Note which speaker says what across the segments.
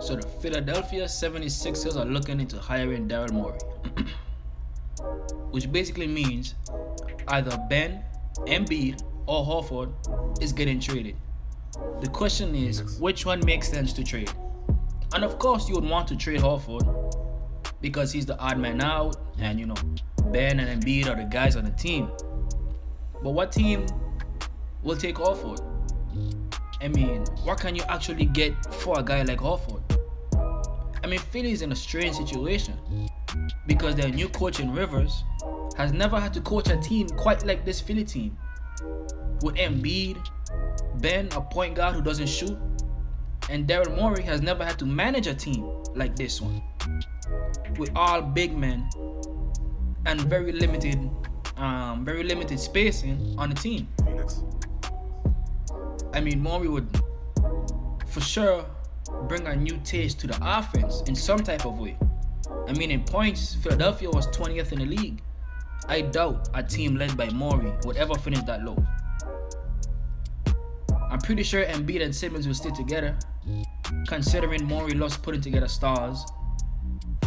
Speaker 1: So the Philadelphia 76ers are looking into hiring Daryl Morey, which basically means either Ben, Embiid, or Horford is getting traded. The question is, which one makes sense to trade? And of course, you would want to trade Horford because he's the odd man out, and Ben and Embiid are the guys on the team. But what team will take Horford? I mean, what can you actually get for a guy like Horford? I mean, Philly's in a strange situation because their new coach in Rivers has never had to coach a team quite like this Philly team. With Embiid, Ben, a point guard who doesn't shoot, and Daryl Morey has never had to manage a team like this one. With all big men and very limited spacing on the team. I mean, Morey would for sure bring a new taste to the offense in some type of way. I mean, in points, Philadelphia was 20th in the league. I doubt a team led by Morey would ever finish that low. I'm pretty sure Embiid and Simmons will stay together, considering Morey loves putting together stars.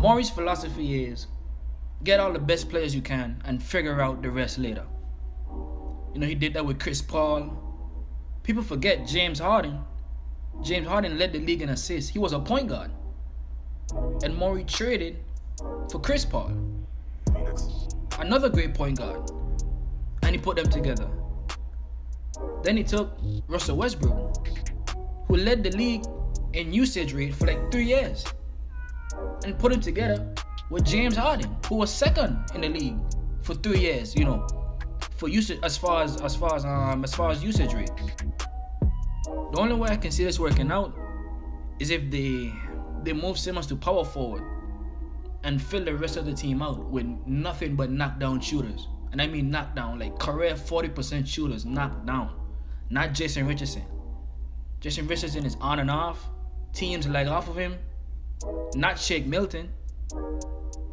Speaker 1: Morey's philosophy is get all the best players you can and figure out the rest later. He did that with Chris Paul. People forget James Harden. James Harden led the league in assists. He was a point guard. And Morey traded for Chris Paul, another great point guard. And he put them together. Then he took Russell Westbrook, who led the league in usage rate for like 3 years, and put him together with James Harden, who was second in the league for 3 years, for usage as far as usage rate. The only way I can see this working out is if they move Simmons to power forward and fill the rest of the team out with nothing but knockdown shooters. And I mean knockdown, like career 40% shooters knocked down. Not Jason Richardson. Jason Richardson is on and off. Teams lag off of him. Not Shake Milton.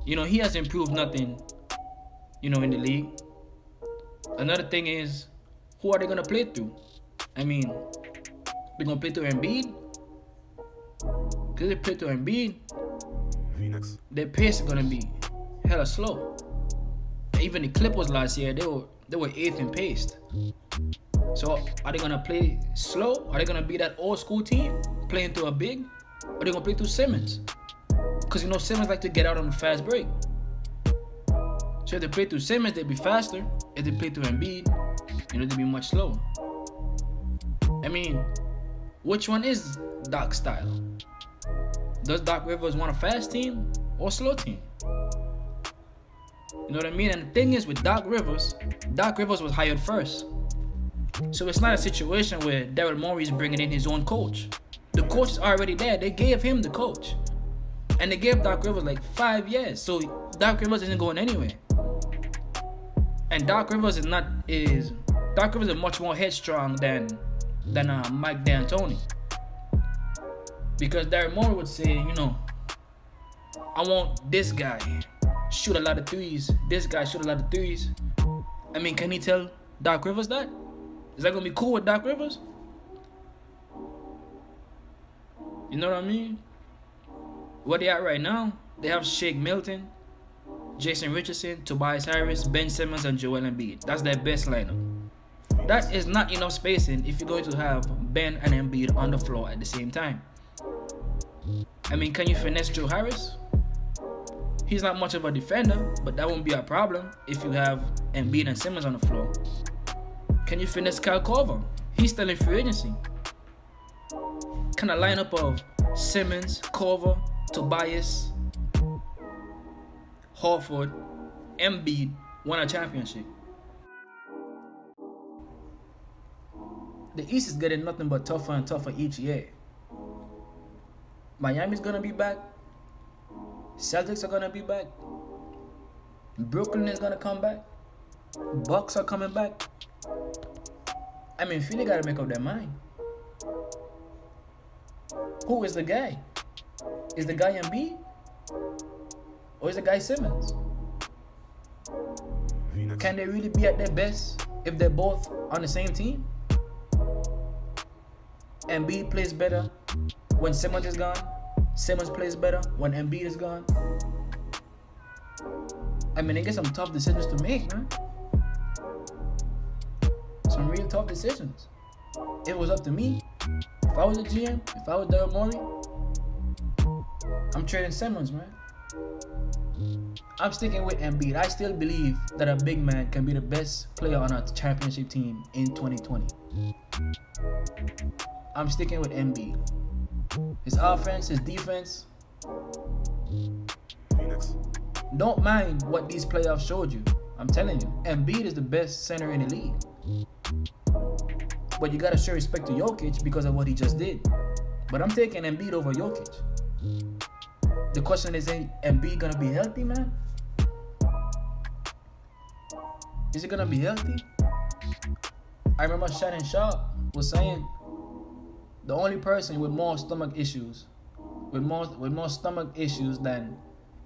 Speaker 1: He has improved nothing, in the league. Another thing is, who are they going to play through? I mean, they're going to play through Embiid? Because they play through Embiid, their pace is going to be hella slow. Even the Clippers last year, they were 8th in pace. So are they going to play slow? Are they going to be that old school team playing through a big? Or are they going to play through Simmons? Because Simmons like to get out on a fast break. So if they play through Simmons, they'd be faster. If they play through Embiid, they'd be much slower. I mean, which one is Doc's style? Does Doc Rivers want a fast team or a slow team? You know what I mean? And the thing is with Doc Rivers was hired first. So it's not a situation where Daryl Morey is bringing in his own coach. The coach is already there. They gave him the coach. And they gave Doc Rivers like 5 years. So Doc Rivers isn't going anywhere. And Doc Rivers is much more headstrong than Mike D'Antoni. Because Daryl Morey would say, I want this guy shoot a lot of threes. This guy shoot a lot of threes. I mean, can he tell Doc Rivers that? Is that going to be cool with Doc Rivers? You know what I mean? Where they at right now, they have Shake Milton, Jason Richardson, Tobias Harris, Ben Simmons, and Joel Embiid. That's their best lineup. That is not enough spacing if you're going to have Ben and Embiid on the floor at the same time. I mean, can you finesse Joe Harris? He's not much of a defender, but that won't be a problem if you have Embiid and Simmons on the floor. Can you finesse Kyle Korver? He's still in free agency. Can a lineup of Simmons, Korver, Tobias, Horford, Embiid win a championship? The East is getting nothing but tougher and tougher each year. Miami's gonna be back. Celtics are gonna be back. Brooklyn is gonna come back. Bucks are coming back. I mean, Philly gotta make up their mind. Who is the guy? Is the guy Embiid? Or is the guy Simmons? Can they really be at their best if they're both on the same team? Embiid plays better when Simmons is gone. Simmons plays better when Embiid is gone. I mean, they get some tough decisions to make, man. Some real tough decisions. If it was up to me, if I was a GM, if I was Darryl Morey, I'm trading Simmons, man. I'm sticking with Embiid. I still believe that a big man can be the best player on a championship team in 2020. I'm sticking with Embiid. His offense, his defense.
Speaker 2: Phoenix.
Speaker 1: Don't mind what these playoffs showed you. I'm telling you, Embiid is the best center in the league. But you gotta show respect to Jokic because of what he just did. But I'm taking Embiid over Jokic. The question is, Embiid gonna be healthy, man? Is he gonna be healthy? I remember Shannon Sharp was saying the only person with more stomach issues, with more stomach issues than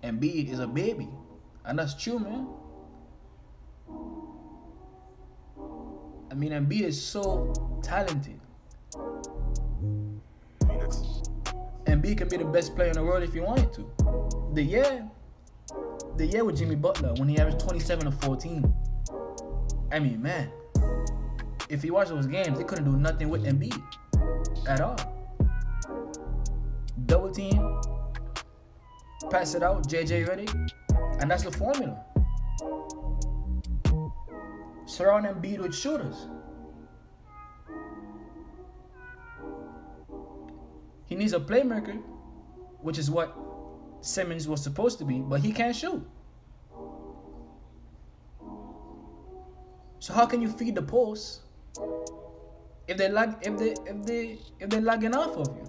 Speaker 1: Embiid is a baby. And that's true, man. I mean, Embiid is so talented.
Speaker 2: Phoenix.
Speaker 1: Embiid can be the best player in the world if he wanted to. The year with Jimmy Butler when he averaged 27 to 14. I mean, man, if you watch those games, they couldn't do nothing with Embiid at all. Double team, pass it out, JJ ready, and that's the formula. Surround Embiid with shooters. He needs a playmaker, which is what Simmons was supposed to be, but he can't shoot. So how can you feed the post if they're lagging off of you?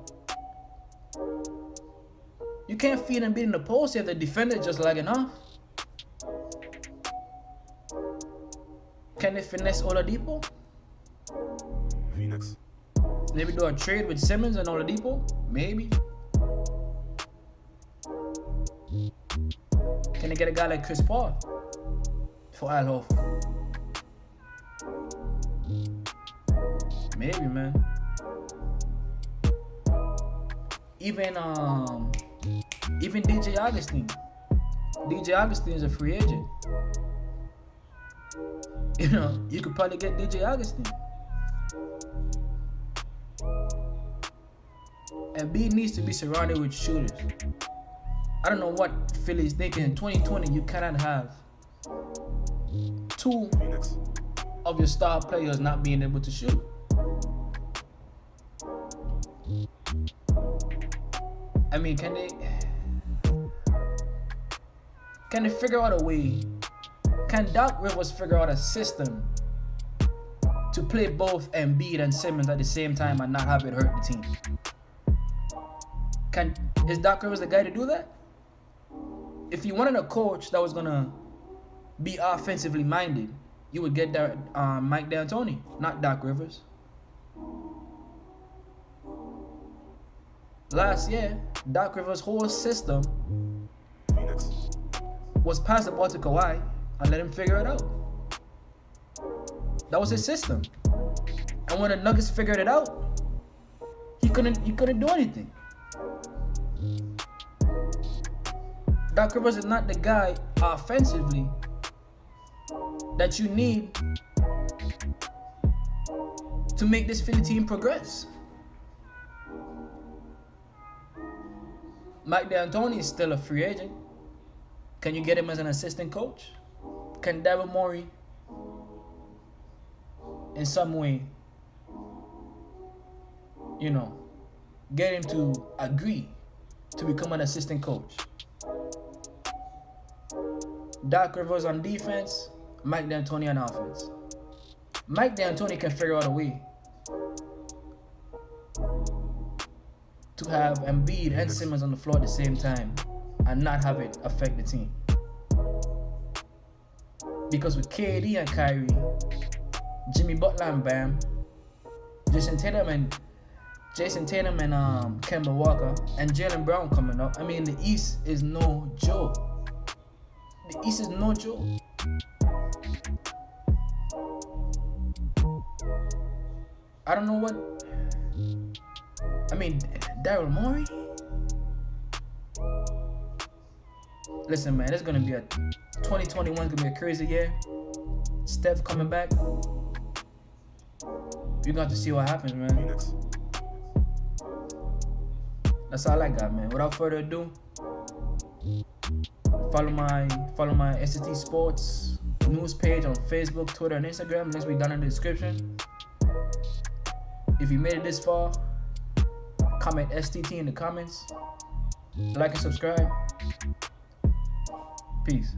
Speaker 1: You can't feed Embiid in the post if the defender just lagging off. Can they finesse Oladipo?
Speaker 2: Phoenix.
Speaker 1: Maybe do a trade with Simmons and Oladipo? Maybe. Can they get a guy like Chris Paul for Al Horford? Maybe, man. Even DJ Augustine. DJ Augustine is a free agent. You know, you could probably get DJ Augustine. Embiid needs to be surrounded with shooters. I don't know what Philly's thinking. In 2020, you cannot have two
Speaker 2: Phoenix.
Speaker 1: of your star players not being able to shoot. I mean, can they figure out a way? Can Doc Rivers figure out a system to play both Embiid and Simmons at the same time and not have it hurt the team? Is Doc Rivers the guy to do that? If you wanted a coach that was gonna be offensively minded, you would get that Mike D'Antoni, not Doc Rivers. Last year, Doc Rivers' whole system
Speaker 2: Phoenix.
Speaker 1: was pass the ball to Kawhi and let him figure it out. That was his system. And when the Nuggets figured it out, he couldn't do anything. Doc Rivers is not the guy offensively that you need to make this Philly team progress. Mike D'Antoni is still a free agent. Can you get him as an assistant coach? Can Daryl Morey, in some way, get him to agree to become an assistant coach? Doc Rivers on defense, Mike D'Antoni on offense. Mike D'Antoni can figure out a way to have Embiid and Simmons on the floor at the same time and not have it affect the team. Because with KD and Kyrie, Jimmy Butler and Bam, Jason Tatum and Kemba Walker, and Jaylen Brown coming up, I mean, the East is no joke. The East is no joke. I don't know what. I mean, Daryl Morey? Listen, man, 2021 gonna be a crazy year. Steph coming back. You got to see what happens, man.
Speaker 2: Phoenix.
Speaker 1: That's all I got, man. Without further ado, follow my SCT Sports news page on Facebook, Twitter, and Instagram. Links will be down in the description. If you made it this far, comment STT in the comments. Like and subscribe. Peace.